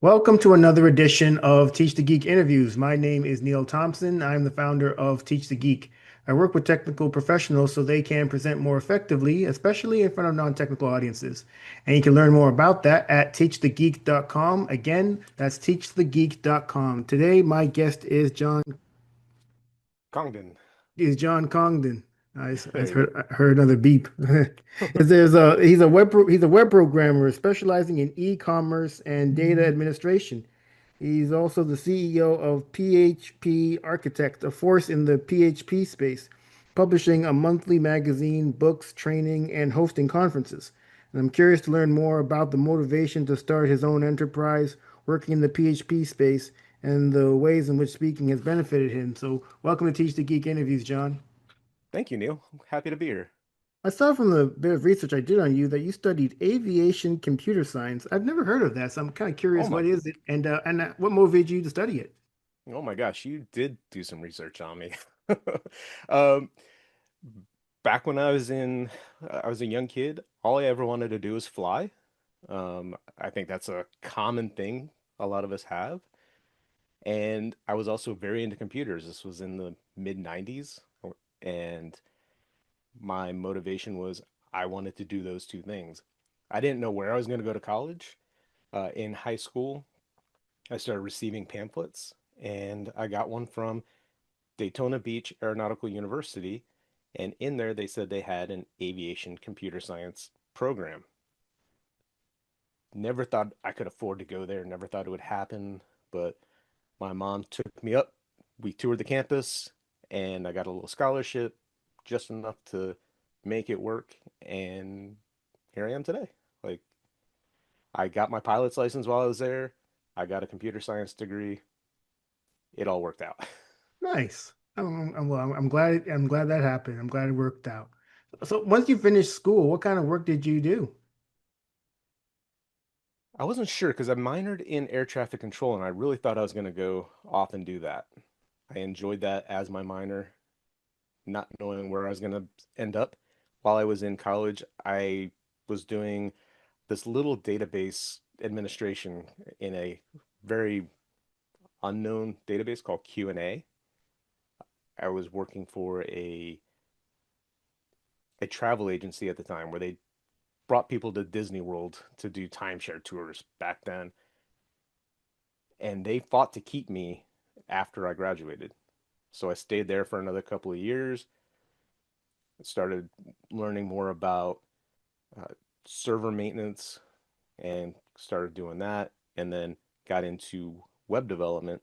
Welcome to another edition of Teach the Geek interviews. My name is Neil Thompson. I'm the founder of Teach the Geek. I work with technical professionals so they can present more effectively, especially in front of non-technical audiences. And you can learn more about that at teachthegeek.com. Again, that's teachthegeek.com. Today, my guest Congdon. John Congdon. I There you heard another beep. He's a web programmer specializing in e-commerce and data administration. He's also the CEO of PHP Architect, a force in the PHP space, publishing a monthly magazine, books, training, and hosting conferences. And I'm curious to learn more about the motivation to start his own enterprise, working in the PHP space, and the ways in which speaking has benefited him. So, welcome to Teach the Geek interviews, John. Thank you, Neil. Happy to be here. I saw from the bit of research I did on you that you studied aviation computer science. I've never heard of that, so I'm kind of Oh curious my, what is it and what motivated you to study it? oh my gosh, you did do some research on me. Um, Back when I was a young kid, all I ever wanted to do was fly. I think that's a common thing a lot of us have. And I was also very into computers. This was in the mid 90s, and my motivation was I wanted to do those two things. I didn't know where I was going to go to college. In high school, I started receiving pamphlets, and I got one from Daytona Beach Aeronautical University. And in there, they said they had an aviation computer science program. Never thought I could afford to go there, never thought it would happen, but my mom took me up. We toured the campus, and I got a little scholarship, just enough to make it work. And here I am today. Like, I got my pilot's license while I was there. I got a computer science degree. It all worked out. Nice. I'm glad that happened. I'm glad it worked out. So once you finished school, what kind of work did you do? I wasn't sure because I minored in air traffic control and I really thought I was going to go off and do that. I enjoyed that as my minor, not knowing where I was going to end up. While I was in college, I was doing this little database administration in a very unknown database called Q&A. I was working for a travel agency at the time where they brought people to Disney World to do timeshare tours back then, and they fought to keep me after I graduated. So I stayed there for another couple of years, started learning more about uh, server maintenance and started doing that, and then got into web development.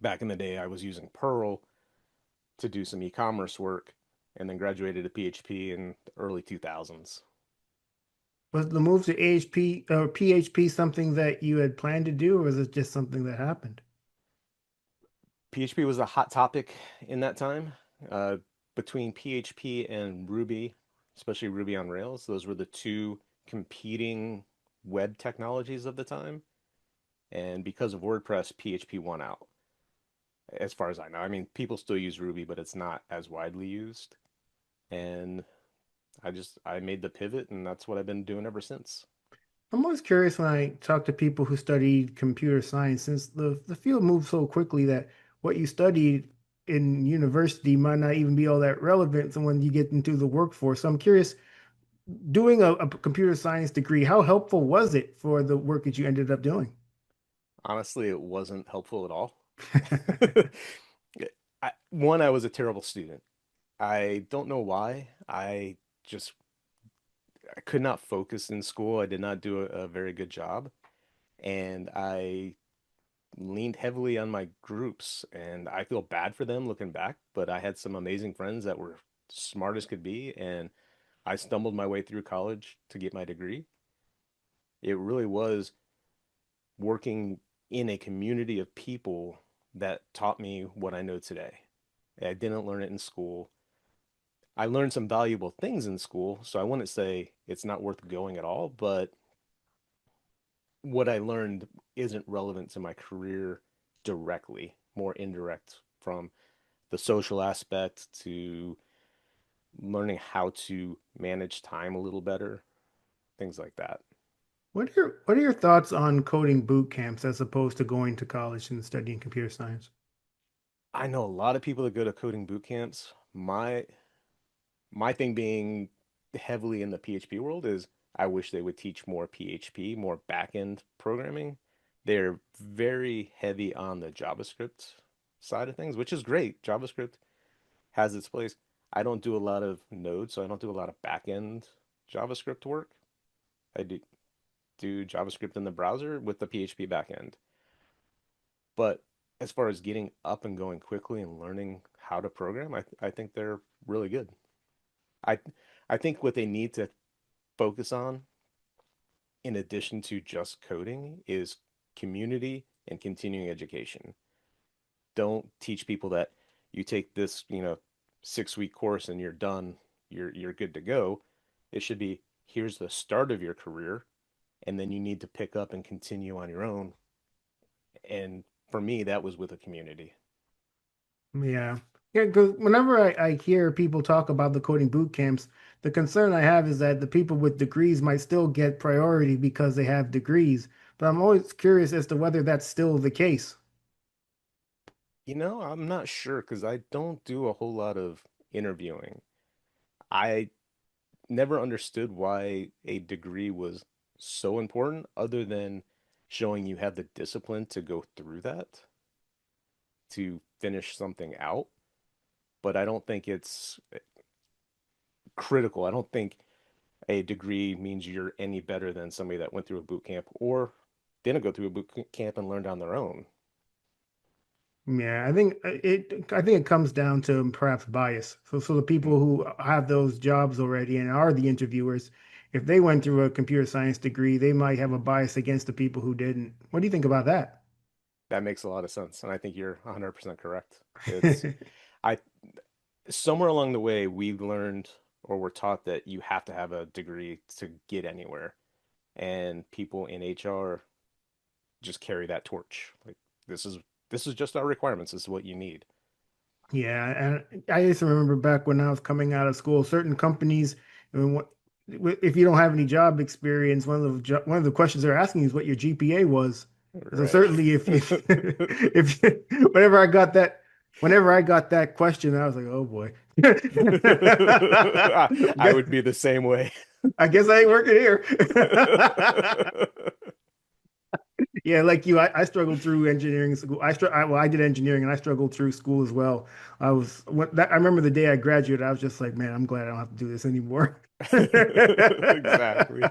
Back in the day, I was using Perl to do some e-commerce work, and then graduated to PHP in the early 2000s. Was the move to AHP or PHP something that you had planned to do, or was it just something that happened? PHP was a hot topic in that time. Uh, Between PHP and Ruby, especially Ruby on Rails, those were the two competing web technologies of the time. And because of WordPress, PHP won out, as far as I know. I mean, people still use Ruby, but it's not as widely used. And I made the pivot, and that's what I've been doing ever since. I'm always curious when I talk to people who studied computer science, since the field moves so quickly that what you studied in university might not even be all that relevant so when you get into the workforce. So I'm curious, doing a computer science degree, how helpful was it for the work that you ended up doing? Honestly, it wasn't helpful at all. I was a terrible student. I don't know why. Just I could not focus in school. I did not do a very good job, and I leaned heavily on my groups, and I feel bad for them looking back, but I had some amazing friends that were smart as could be, and I stumbled my way through college to get my degree. It really was working in a community of people that taught me what I know today. I didn't learn it in school. I learned some valuable things in school, so I wouldn't say it's not worth going at all, but what I learned isn't relevant to my career directly, more indirect from the social aspect to learning how to manage time a little better, things like that. What are your thoughts on coding boot camps as opposed to going to college and studying computer science? I know a lot of people that go to coding boot camps. My thing being heavily in the PHP world is I wish they would teach more PHP, more back-end programming. They're very heavy on the JavaScript side of things, which is great. JavaScript has its place. I don't do a lot of Node, so I don't do a lot of back-end JavaScript work. I do JavaScript in the browser with the PHP backend. But as far as getting up and going quickly and learning how to program, I think they're really good. I I think what they need to focus on in addition to just coding is community and continuing education. Don't teach people that you take this, 6-week course and you're done, you're good to go. It should be here's the start of your career and then you need to pick up and continue on your own. And for me, that was with a community. Yeah. Yeah, because whenever I hear people talk about the coding boot camps, the concern I have is that the people with degrees might still get priority because they have degrees. But I'm always curious as to whether that's still the case. I'm not sure because I don't do a whole lot of interviewing. I never understood why a degree was so important other than showing you have the discipline to go through that to finish something out. But I don't think it's critical. I don't think a degree means you're any better than somebody that went through a boot camp or didn't go through a boot camp and learned on their own. Yeah, I think it comes down to perhaps bias. So the people Mm, who have those jobs already and are the interviewers, if they went through a computer science degree, they might have a bias against the people who didn't. What do you think about that? that makes a lot of sense, and I think you're 100% correct. I somewhere along the way we learned or were taught that you have to have a degree to get anywhere, and people in HR just carry that torch. Like this is just our requirements. This is what you need. Yeah, and I used to remember back when I was coming out of school, certain companies, I mean, if you don't have any job experience, one of the questions they're asking is what your GPA was. So Right. certainly, if you if you, whenever I got that question, I was like, oh boy, I I guess would be the same way. I guess I ain't working here. Yeah, like you, I struggled through engineering school. Well, I did engineering and I struggled through school as well. I remember the day I graduated, I was just like, man, I'm glad I don't have to do this anymore. Exactly.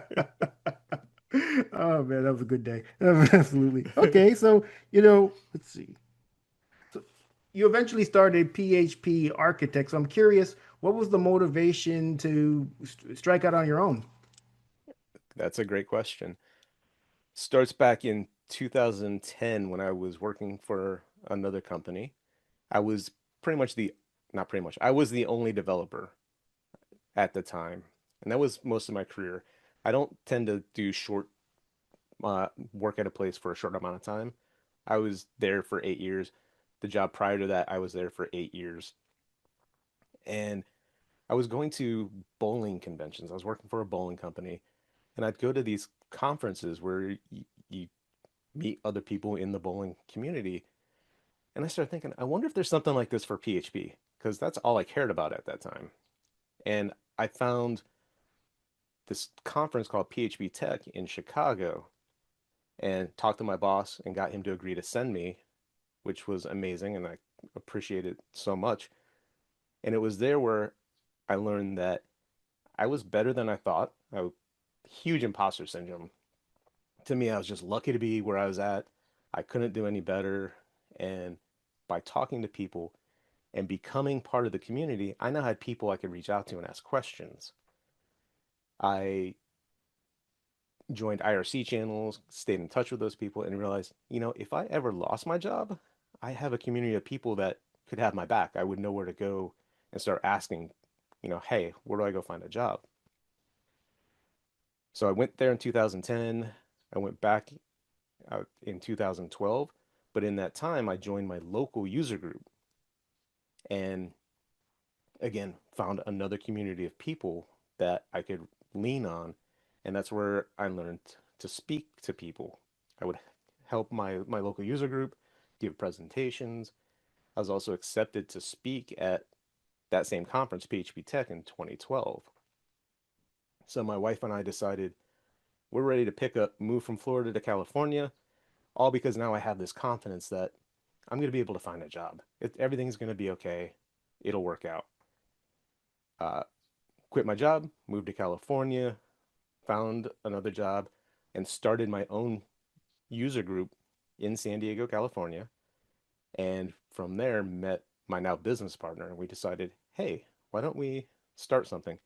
Oh man, that was a good day. Absolutely. Okay, so let's see. So you eventually started PHP Architect. So I'm curious, what was the motivation to strike out on your own? That's a great question. Starts back in 2010 when I was working for another company. I was pretty much the, not pretty much, I was the only developer at the time. And that was most of my career. I don't tend to do short work at a place for a short amount of time. I was there for 8 years. The job prior to that, I was there for 8 years. And I was going to bowling conventions. I was working for a bowling company. And I'd go to these conferences where you meet other people in the bowling community. And I started thinking, I wonder if there's something like this for PHP, because that's all I cared about at that time. And I found this conference called PHP Tech in Chicago and talked to my boss and got him to agree to send me, which was amazing. And I appreciate it so much. And it was there where I learned that I was better than I thought. Huge imposter syndrome. To me, I was just lucky to be where I was at. I couldn't do any better. And by talking to people and becoming part of the community, I now had people I could reach out to and ask questions. I joined IRC channels, stayed in touch with those people, and realized, if I ever lost my job, I have a community of people that could have my back. I would know where to go and start asking, hey, where do I go find a job? So I went there in 2010. I went back out in 2012. But in that time, I joined my local user group and again found another community of people that I could lean on. And that's where I learned to speak to people. I would help my local user group, give presentations. I was also accepted to speak at that same conference, PHP Tech, in 2012. So my wife and I decided we're ready to pick up, move from Florida to California, all because now I have this confidence that I'm going to be able to find a job. Everything's going to be okay. It'll work out. Uh, Quit my job, moved to California, found another job, and started my own user group in San Diego, California. And from there, met my now business partner, and we decided, hey, why don't we start something?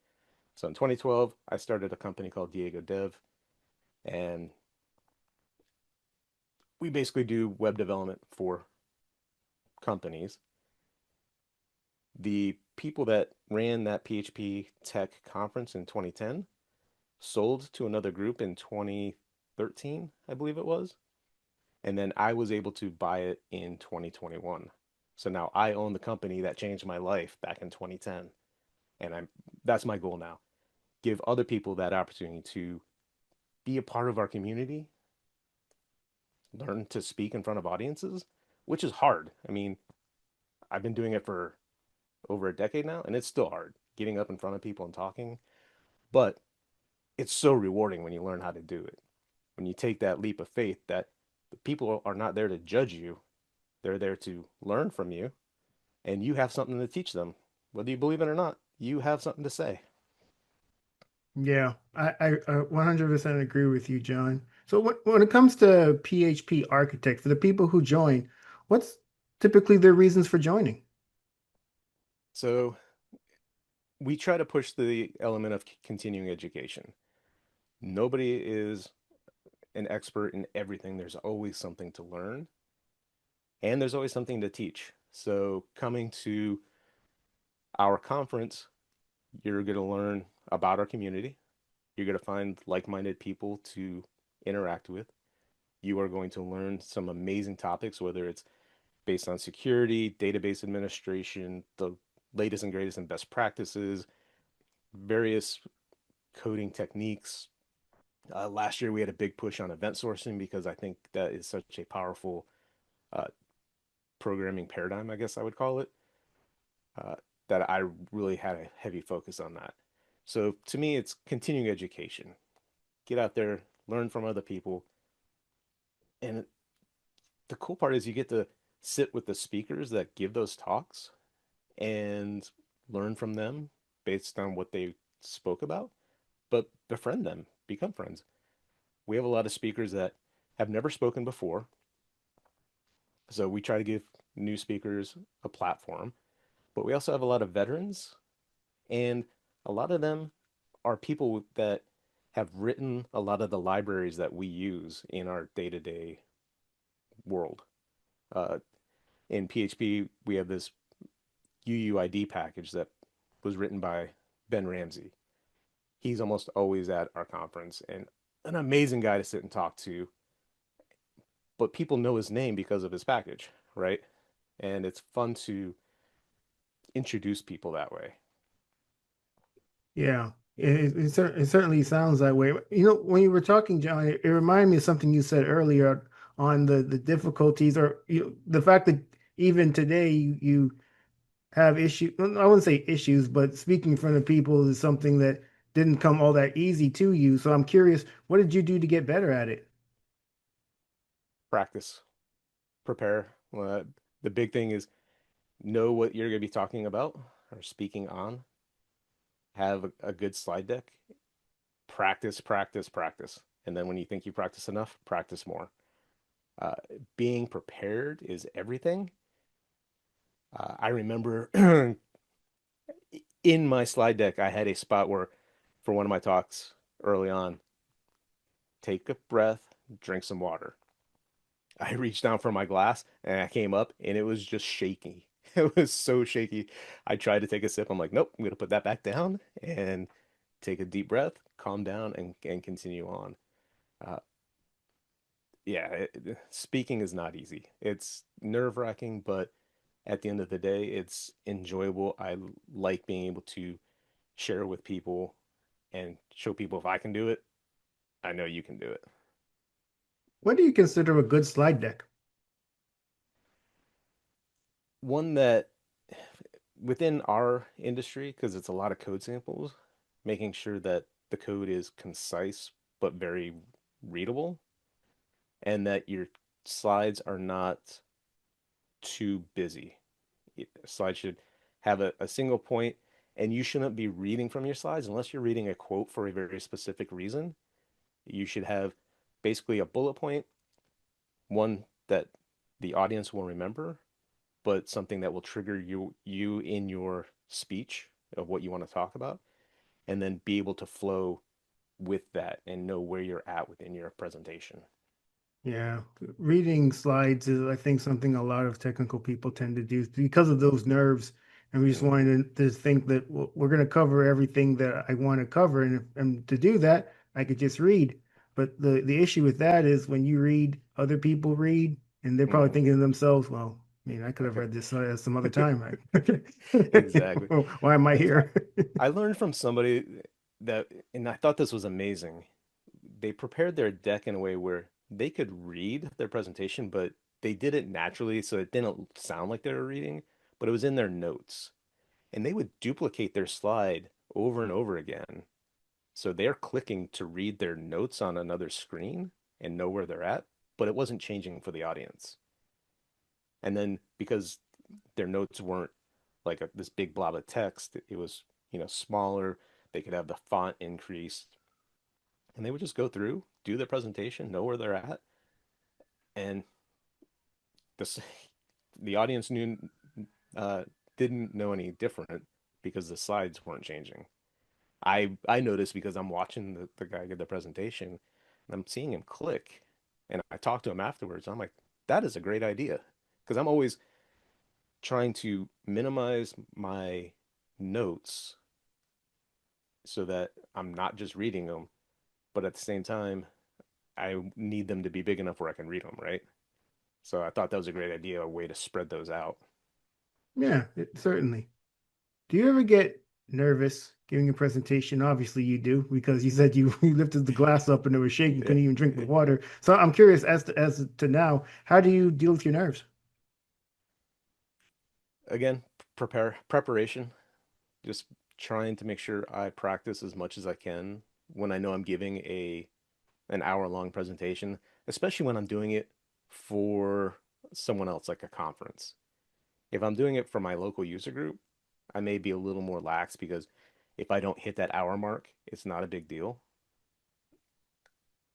So in 2012, I started a company called Diego Dev, and we basically do web development for companies. The people that ran that PHP Tech conference in 2010 sold to another group in 2013, I believe it was. And then I was able to buy it in 2021. So now I own the company that changed my life back in 2010. And that's my goal now. Give other people that opportunity to be a part of our community, learn to speak in front of audiences, which is hard. I mean, I've been doing it for over a decade now, and it's still hard getting up in front of people and talking, but it's so rewarding when you learn how to do it. When you take that leap of faith that the people are not there to judge you, they're there to learn from you, and you have something to teach them. Whether you believe it or not, you have something to say. Yeah, I 100% agree with you, John. So when it comes to PHP Architect, for the people who join, what's typically their reasons for joining? So we try to push the element of continuing education. Nobody is an expert in everything. There's always something to learn, and there's always something to teach. So coming to our conference, you're going to learn about our community. You're going to find like-minded people to interact with. You are going to learn some amazing topics, whether it's based on security, database administration, the latest and greatest and best practices, various coding techniques. Last year, we had a big push on event sourcing because I think that is such a powerful uh, programming paradigm, I guess I would call it, uh, that I really had a heavy focus on that. So to me, it's continuing education. Get out there, learn from other people. And the cool part is you get to sit with the speakers that give those talks and learn from them based on what they spoke about, but befriend them, become friends. We have a lot of speakers that have never spoken before. So we try to give new speakers a platform, but we also have a lot of veterans, and a lot of them are people that have written a lot of the libraries that we use in our day-to-day world. Uh, in PHP, we have this UUID package that was written by Ben Ramsey. He's almost always at our conference and an amazing guy to sit and talk to, but people know his name because of his package, right? And it's fun to introduce people that way. Yeah, it certainly sounds that way. You know, when you were talking, John, it reminded me of something you said earlier on the difficulties or the fact that even today you have issues. I wouldn't say issues, but speaking in front of people is something that didn't come all that easy to you. So I'm curious, what did you do to get better at it? Practice, prepare. The big thing is know what you're going to be talking about or speaking on. Have a good slide deck. Practice, practice, practice. And then when you think you practice enough, practice more. Uh, Being prepared is everything. I remember in my slide deck, I had a spot where, for one of my talks early on, take a breath, drink some water. I reached down for my glass and I came up and it was just shaky. It was so shaky. I tried to take a sip. I'm like, nope, I'm going to put that back down and take a deep breath, calm down, and continue on. Uh, yeah, speaking is not easy. It's nerve-wracking, but at the end of the day, it's enjoyable. I like being able to share with people and show people if I can do it, I know you can do it. What do you consider a good slide deck? One that within our industry, because it's a lot of code samples, making sure that the code is concise but very readable, and that your slides are not too busy. A slide should have a single point, and you shouldn't be reading from your slides unless you're reading a quote for a very specific reason. You should have basically a bullet point, one that the audience will remember, but something that will trigger you in your speech of what you want to talk about, and then be able to flow with that and know where you're at within your presentation. Yeah, reading slides is, I think, something a lot of technical people tend to do because of those nerves. And we just Hmm. wanted to think that we're going to cover everything that I want to cover. And to do that, I could just read. But the issue with that is when you read, other people read, and they're probably Hmm. thinking to themselves, well, I mean, I could have read this some other time, right? Exactly. Why am I I, here? I learned from somebody that, and I thought this was amazing. They prepared their deck in a way where they could read their presentation, but they did it naturally, so it didn't sound like they were reading, but it was in their notes. And they would duplicate their slide over and over again. So they're clicking to read their notes on another screen and know where they're at, but it wasn't changing for the audience. And then because their notes weren't like this big blob of text, it was, smaller. They could have the font increased, and they would just go through, do their presentation, know where they're at, and the the audience knew uh, didn't know any different because the slides weren't changing. I noticed because I'm watching the guy give the presentation, and I'm seeing him click, and I talked to him afterwards. I'm like, that is a great idea, because I'm always trying to minimize my notes so that I'm not just reading them, but at the same time, I need them to be big enough where I can read them, right? So I thought that was a great idea, a way to spread those out. Yeah, certainly. Do you ever get nervous giving a presentation? Obviously, you do because you said you, you lifted the glass up and it was shaking, couldn't even drink the water. So I'm curious as to now, how do you deal with your nerves? Again, preparation, just trying to make sure I practice as much as I can when I know I'm giving a an hour long presentation, especially when I'm doing it for someone else, like a conference. If I'm doing it for my local user group, I may be a little more lax because if I don't hit that hour mark, it's not a big deal.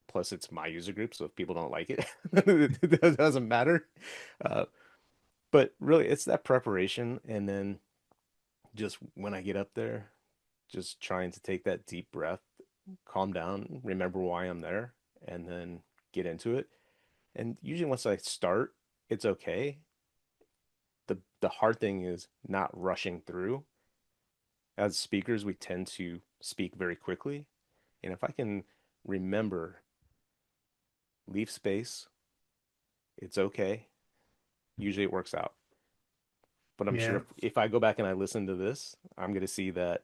Plus, it's my user group, so if people don't like it, it doesn't matter. Uh, but really, it's that preparation, and then just when I get up there, just trying to take that deep breath, calm down, remember why I'm there, and then get into it. And usually once I start, it's okay. The hard thing is not rushing through. As speakers, we tend to speak very quickly. And if I can remember, leave space, it's okay. Usually it works out. But I'm sure Yeah. if I go back and I listen to this, I'm going to see that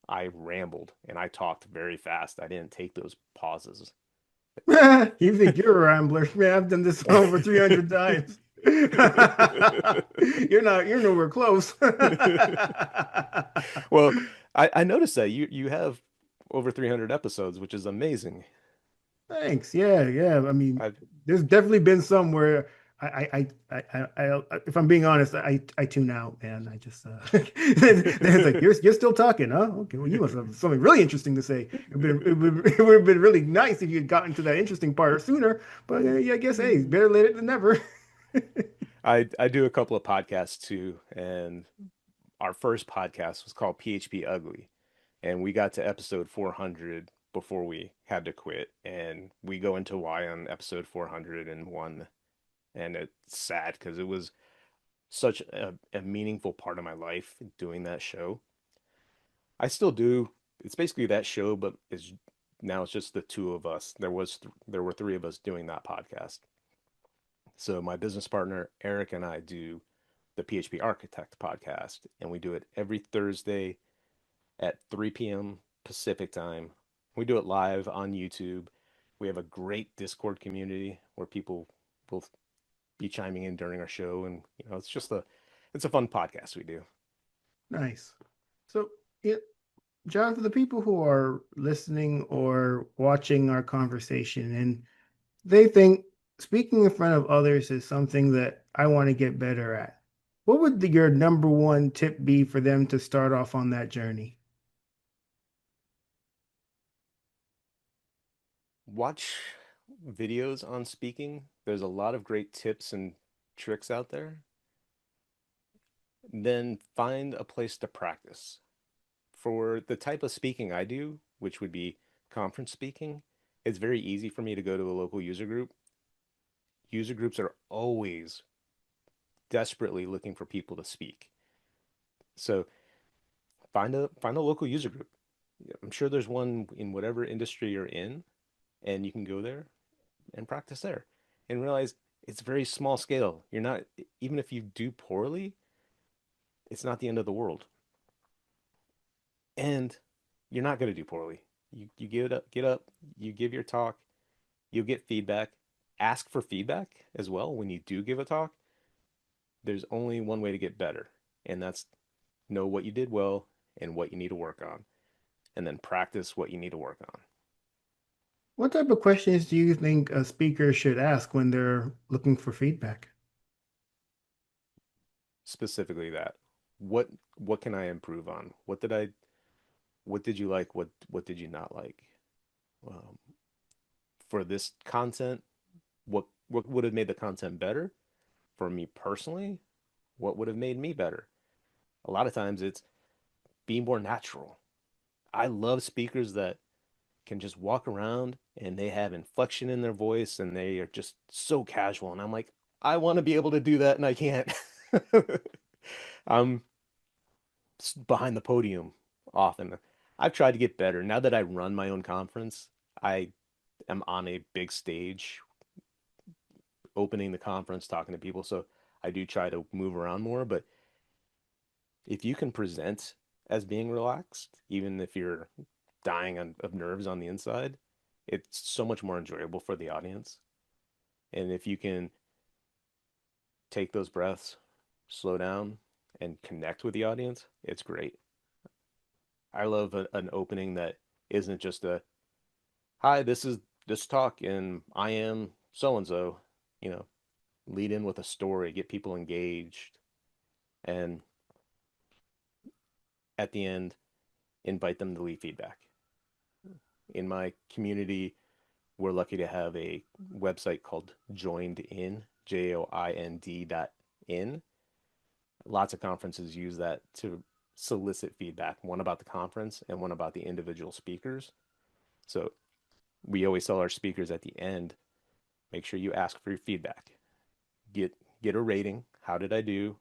I rambled and I talked very fast. I didn't take those pauses. You think you're a rambler? Man, I've done this over 300 times. You're nowhere close. Well, I noticed that you have over 300 episodes, which is amazing. Thanks. Yeah, yeah. I mean, I there's definitely been some where if I'm being honest, I tune out, man. I just it's like you're still talking, huh? Okay, well, you must have something really interesting to say. It would have been really nice if you had gotten to that interesting part sooner. But yeah, I guess hey, better late than never. I do a couple of podcasts too, and our first podcast was called PHP Ugly, and we got to episode 400 before we had to quit, and we go into why on episode 401, and it's sad because it was such a meaningful part of my life doing that show. I still do. It's basically that show, but it's now it's just the two of us. There were three of us doing that podcast. So my business partner Eric and I do the PHP Architect podcast, and we do it every Thursday at 3 p.m. Pacific time. We do it live on YouTube, We have a great Discord community where people will be chiming in during our show, and it's a fun podcast we do. Nice. So, yeah, John, for the people who are listening or watching our conversation and they think speaking in front of others is something that I want to get better at, what would your number one tip be for them to start off on that journey? Watch videos on speaking. There's a lot of great tips and tricks out there. Then find a place to practice. For the type of speaking I do, which would be conference speaking, it's very easy for me to go to a local user group. User groups are always desperately looking for people to speak. So find a local user group. I'm sure there's one in whatever industry you're in, and you can go there and practice there and realize it's very small scale. You're not, even if you do poorly, it's not the end of the world. And you're not going to do poorly. You get up, you give your talk, you'll get feedback. Ask for feedback as well when you do give a talk. There's only one way to get better, and that's know what you did well and what you need to work on, and then practice what you need to work on. What type of questions do you think a speaker should ask when they're looking for feedback? Specifically that. What what can I improve on? What did you like? What did you not like? Um, for this content, what would have made the content better? For me personally, what would have made me better? A lot of times it's be more natural. I love speakers that can just walk around and they have inflection in their voice and they are just so casual. And I'm like, I want to be able to do that and I can't. I'm behind the podium often. I've tried to get better. Now that I run my own conference, I am on a big stage opening the conference, talking to people. So I do try to move around more. But if you can present as being relaxed, even if you're of nerves on the inside, it's so much more enjoyable for the audience. And if you can take those breaths, slow down, and connect with the audience, it's great. I love an opening that isn't just a, hi, this is this talk, and I am so and so, you know, lead in with a story, get people engaged, and at the end, invite them to leave feedback. In my community, we're lucky to have a website called Joined In, JOIND.in. Lots of conferences use that to solicit feedback, one about the conference and one about the individual speakers. So we always tell our speakers at the end, make sure you ask for your feedback. Get get a rating. How did I do?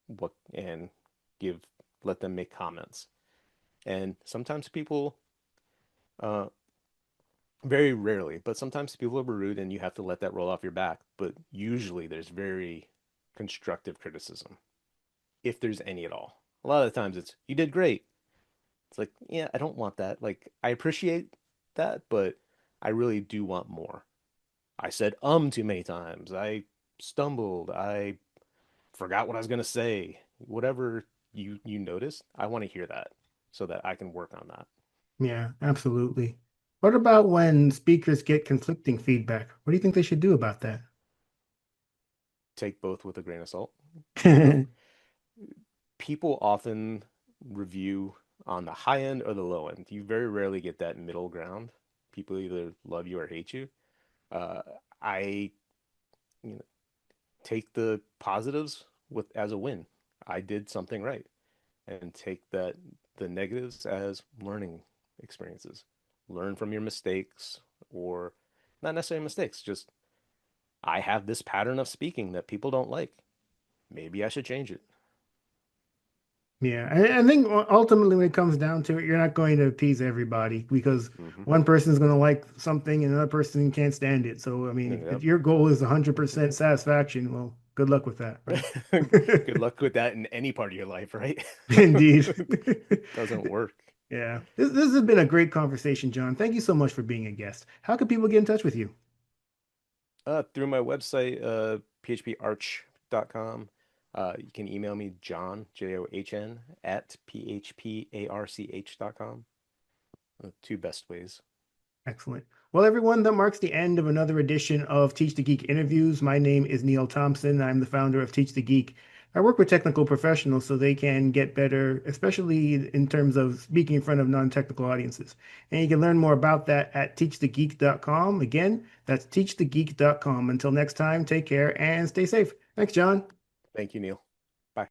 What and give let them make comments. And sometimes people uh, very rarely, but sometimes people are rude and you have to let that roll off your back. But usually there's very constructive criticism, if there's any at all. A lot of the times it's, you did great. It's like, yeah, I don't want that. Like, I appreciate that, but I really do want more. I said too many times. I stumbled. I forgot what I was going to say. Whatever you noticed, I want to hear that so that I can work on that. Yeah, absolutely. What about when speakers get conflicting feedback? What do you think they should do about that? Take both with a grain of salt. Um, People often review on the high end or the low end. You very rarely get that middle ground. People either love you or hate you. Uh, I you know, take the positives with as a win. I did something right, and take the negatives as learning experiences. Learn from your mistakes, or not necessarily mistakes. Just I have this pattern of speaking that people don't like. Maybe I should change it. Yeah, I think ultimately when it comes down to it, you're not going to appease everybody because Hmm. one person's going to like something and another person can't stand it. So, I mean, if Yep. your goal is 100% satisfaction, well, good luck with that, right? Good luck with that in any part of your life, right? Indeed. Doesn't work. Yeah. This has been a great conversation, John. Thank you so much for being a guest. How can people get in touch with you? Through my website, phparch.com. You can email me, John, John, at phparch.com. Two best ways. Excellent. Well, everyone, that marks the end of another edition of Teach the Geek interviews. My name is Neil Thompson. I'm the founder of Teach the Geek. I work with technical professionals so they can get better, especially in terms of speaking in front of non-technical audiences. And you can learn more about that at teachthegeek.com. Again, that's teachthegeek.com. Until next time, take care and stay safe. Thanks, John. Thank you, Neil.